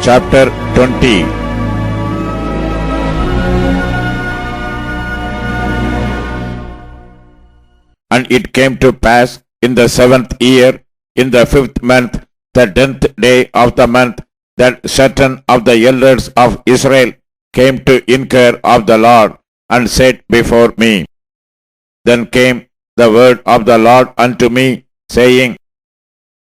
Chapter 20. And it came to pass in the 7th year, in the 5th month, the 10th day of the month, that certain of the elders of Israel came to inquire of the Lord, and said before me. Then came the word of the Lord unto me, saying,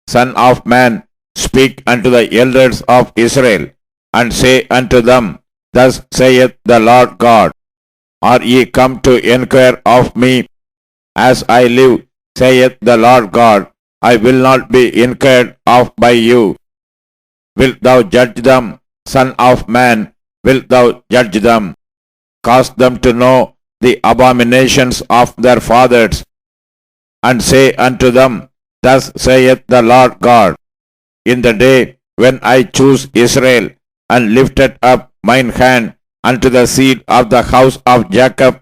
Son of man, speak unto the elders of Israel, and say unto them, Thus saith the Lord God, Are ye come to inquire of me? As I live, saith the Lord God, I will not be inquired of by you. Wilt thou judge them, Son of man? Wilt thou judge them? Cause them to know the abominations of their fathers, and say unto them, Thus saith the Lord God, In the day when I choose Israel, and lifted up mine hand unto the seed of the house of Jacob,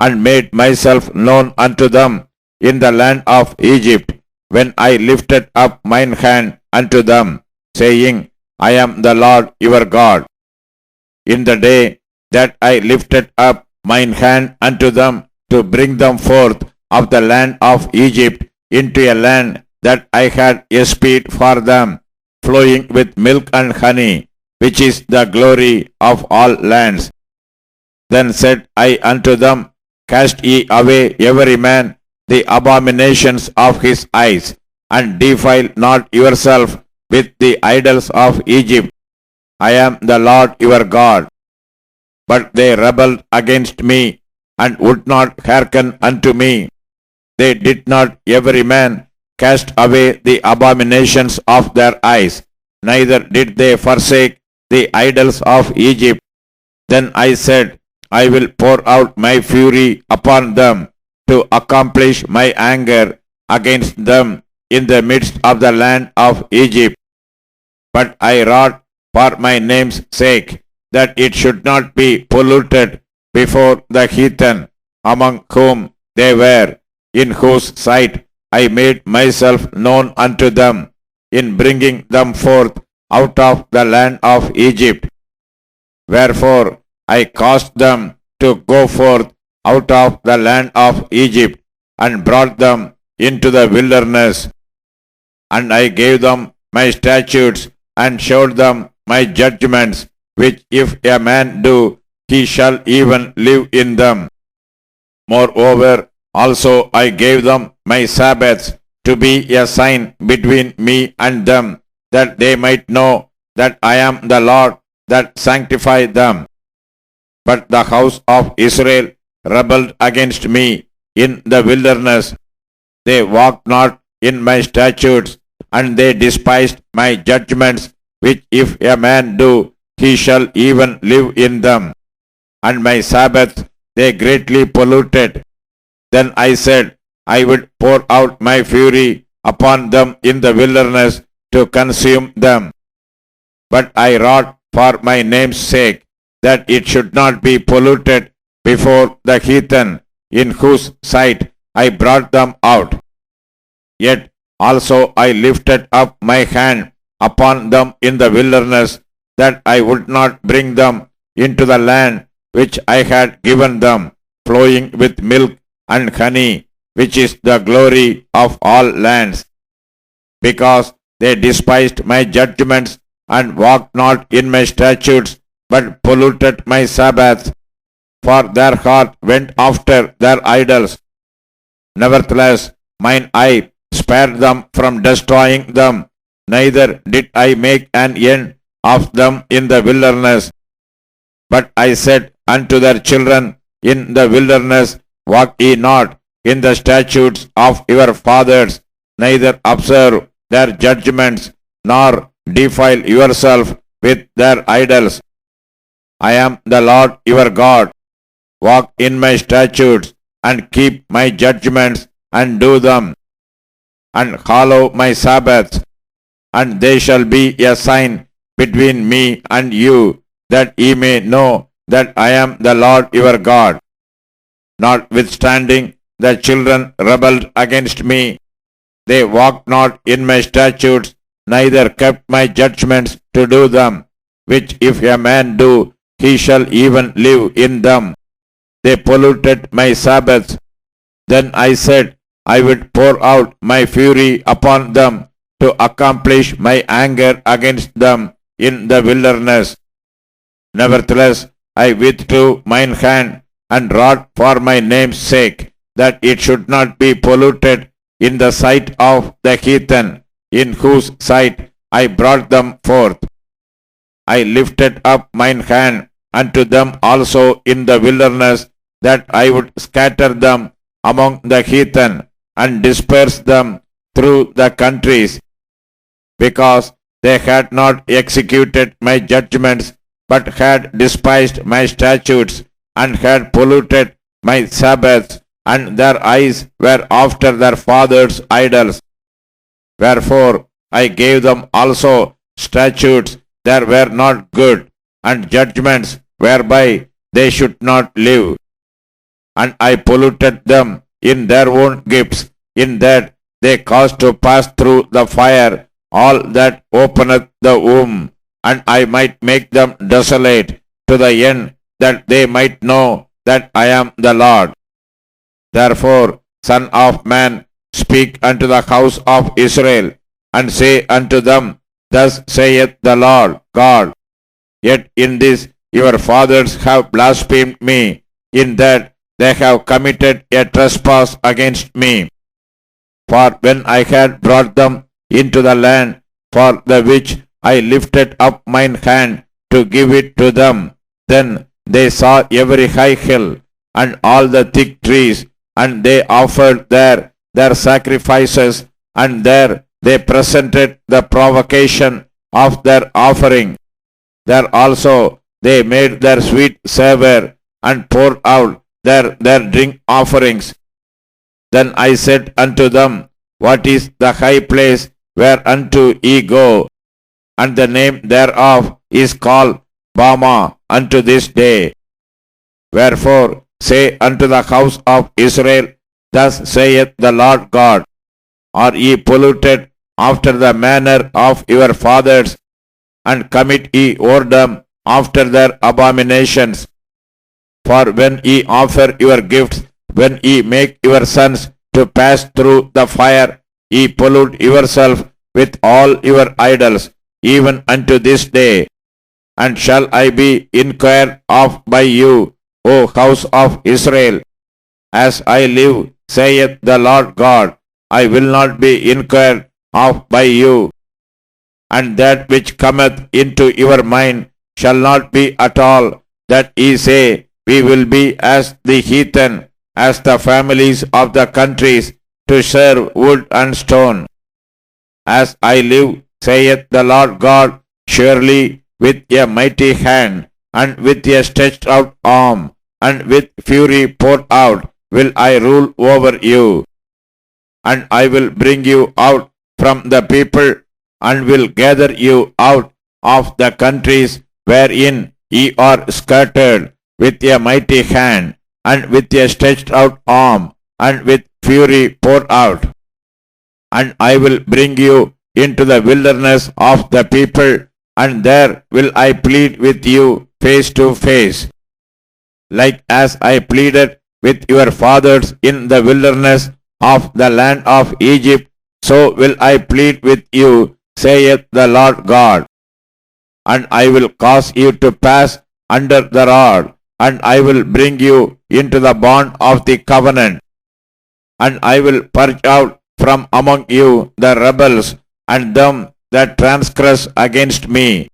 and made myself known unto them in the land of Egypt, when I lifted up mine hand unto them, saying, I am the Lord your God. In the day that I lifted up mine hand unto them to bring them forth of the land of Egypt into a land that I had espied for them, flowing with milk and honey, which is the glory of all lands. Then said I unto them, Cast ye away every man the abominations of his eyes, and defile not yourself with the idols of Egypt. I am the Lord your God. But they rebelled against me, and would not hearken unto me. They did not every man cast away the abominations of their eyes, neither did they forsake the idols of Egypt. Then I said, I will pour out my fury upon them, to accomplish my anger against them in the midst of the land of Egypt. But I wrought for my name's sake, that it should not be polluted before the heathen, among whom they were, in whose sight I made myself known unto them, in bringing them forth out of the land of Egypt. Wherefore I caused them to go forth out of the land of Egypt, and brought them into the wilderness. And I gave them my statutes, and showed them my judgments, which if a man do, he shall even live in them. Moreover, also I gave them my Sabbaths, to be a sign between me and them, that they might know that I am the Lord that sanctify them. But the house of Israel rebelled against me in the wilderness. They walked not in my statutes, and they despised my judgments, which if a man do, he shall even live in them. And my Sabbaths they greatly polluted. Then I said, I would pour out my fury upon them in the wilderness to consume them. But I wrought for my name's sake, that it should not be polluted before the heathen, in whose sight I brought them out. Yet also I lifted up my hand upon them in the wilderness, that I would not bring them into the land which I had given them, flowing with milk and honey, which is the glory of all lands. Because they despised my judgments, and walked not in my statutes, but polluted my Sabbaths, for their heart went after their idols. Nevertheless, mine eye spared them from destroying them, neither did I make an end of them in the wilderness. But I said unto their children in the wilderness, Walk ye not in the statutes of your fathers, neither observe their judgments, nor defile yourself with their idols. I am the Lord your God. Walk in my statutes, and keep my judgments, and do them, and hallow my Sabbaths, and they shall be a sign between me and you, that ye may know that I am the Lord your God. Notwithstanding, the children rebelled against me. They walked not in my statutes, neither kept my judgments to do them. which if a man do, he shall even live in them. They polluted my Sabbaths. Then I said, I would pour out my fury upon them to accomplish my anger against them in the wilderness. Nevertheless, I withdrew mine hand and wrought for my name's sake, that it should not be polluted in the sight of the heathen, in whose sight I brought them forth. I lifted up mine hand unto them also in the wilderness, that I would scatter them among the heathen, and disperse them through the countries, because they had not executed my judgments, but had despised my statutes, and had polluted my Sabbaths, and their eyes were after their fathers' idols. Wherefore I gave them also statutes that were not good, and judgments whereby they should not live. And I polluted them in their own gifts, in that they caused to pass through the fire all that openeth the womb, and I might make them desolate to the end, that they might know that I am the Lord. Therefore, Son of man, speak unto the house of Israel, and say unto them, Thus saith the Lord God, Yet in this your fathers have blasphemed me, in that they have committed a trespass against me. For when I had brought them into the land for the which I lifted up mine hand to give it to them, then they saw every high hill and all the thick trees, and they offered there their sacrifices, and there they presented the provocation of their offering. There also they made their sweet savour, and poured out their drink offerings. Then I said unto them, What is the high place whereunto ye go? And the name thereof is called Bama unto this day. Wherefore say unto the house of Israel, Thus saith the Lord God, Are ye polluted after the manner of your fathers, and commit ye whoredom after their abominations? For when ye offer your gifts, when ye make your sons to pass through the fire, ye pollute yourself with all your idols, even unto this day. And shall I be inquired of by you, O house of Israel? As I live, saith the Lord God, I will not be inquired of by you. And that which cometh into your mind shall not be at all, that ye say, We will be as the heathen, as the families of the countries, to serve wood and stone. As I live, saith the Lord God, surely with a mighty hand, and with a stretched out arm, and with fury poured out, will I rule over you. And I will bring you out from the people, and will gather you out of the countries wherein ye are scattered, with a mighty hand, and with a stretched out arm, and with fury poured out. And I will bring you into the wilderness of the people, and there will I plead with you face to face. Like as I pleaded with your fathers in the wilderness of the land of Egypt, so will I plead with you, saith the Lord God. And I will cause you to pass under the rod, and I will bring you into the bond of the covenant. And I will purge out from among you the rebels, and them that transgress against me.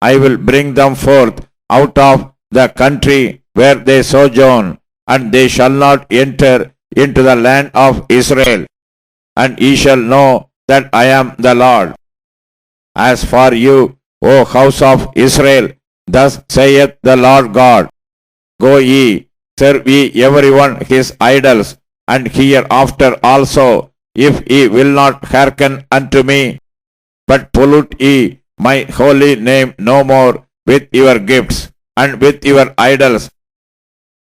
I will bring them forth out of the country where they sojourn, and they shall not enter into the land of Israel. And ye shall know that I am the Lord. As for you, O house of Israel, thus saith the Lord God, Go ye, serve ye every one his idols, and hereafter also, if ye will not hearken unto me, but pollute ye my holy name no more with your gifts, and with your idols.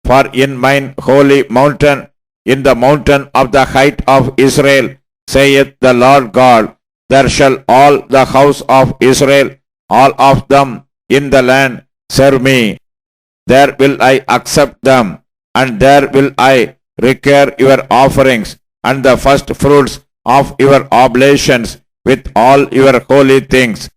For in mine holy mountain, in the mountain of the height of Israel, saith the Lord God, there shall all the house of Israel, all of them in the land serve me. There will I accept them, and there will I require your offerings and the first fruits of your oblations with all your holy things.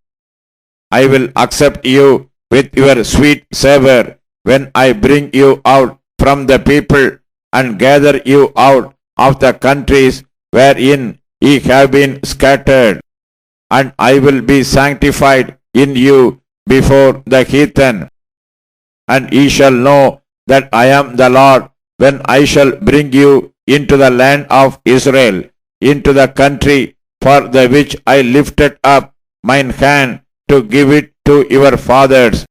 I will accept you with your sweet savor when I bring you out from the people and gather you out of the countries wherein ye have been scattered. And I will be sanctified in you before the heathen. And ye shall know that I am the Lord when I shall bring you into the land of Israel, into the country for the which I lifted up mine hand to give it to your fathers.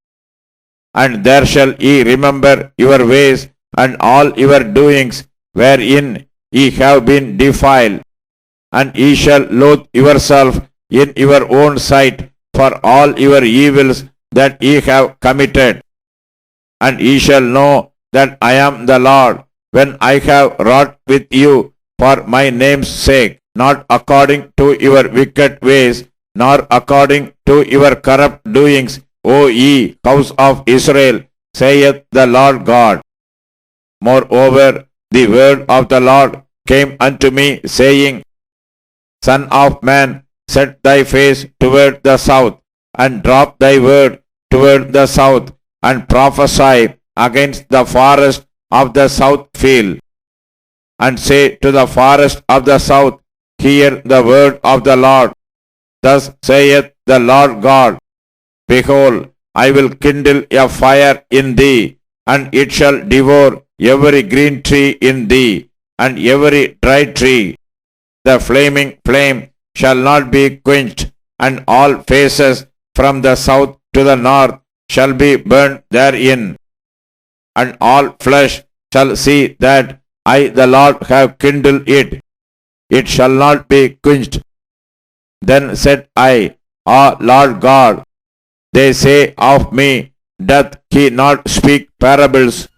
And there shall ye remember your ways and all your doings wherein ye have been defiled. And ye shall loathe yourself in your own sight for all your evils that ye have committed. And ye shall know that I am the Lord when I have wrought with you for my name's sake, not according to your wicked ways, nor according to your corrupt doings, O ye house of Israel, saith the Lord God. Moreover, the word of the Lord came unto me, saying, Son of man, set thy face toward the south, and drop thy word toward the south, and prophesy against the forest of the south field. And say to the forest of the south, Hear the word of the Lord. Thus saith the Lord God, Behold, I will kindle a fire in thee, and it shall devour every green tree in thee, and every dry tree. The flaming flame shall not be quenched, and all faces from the south to the north shall be burnt therein. And all flesh shall see that I the Lord have kindled it. It shall not be quenched. Then said I, Ah, Lord God, they say of me, Doth he not speak parables?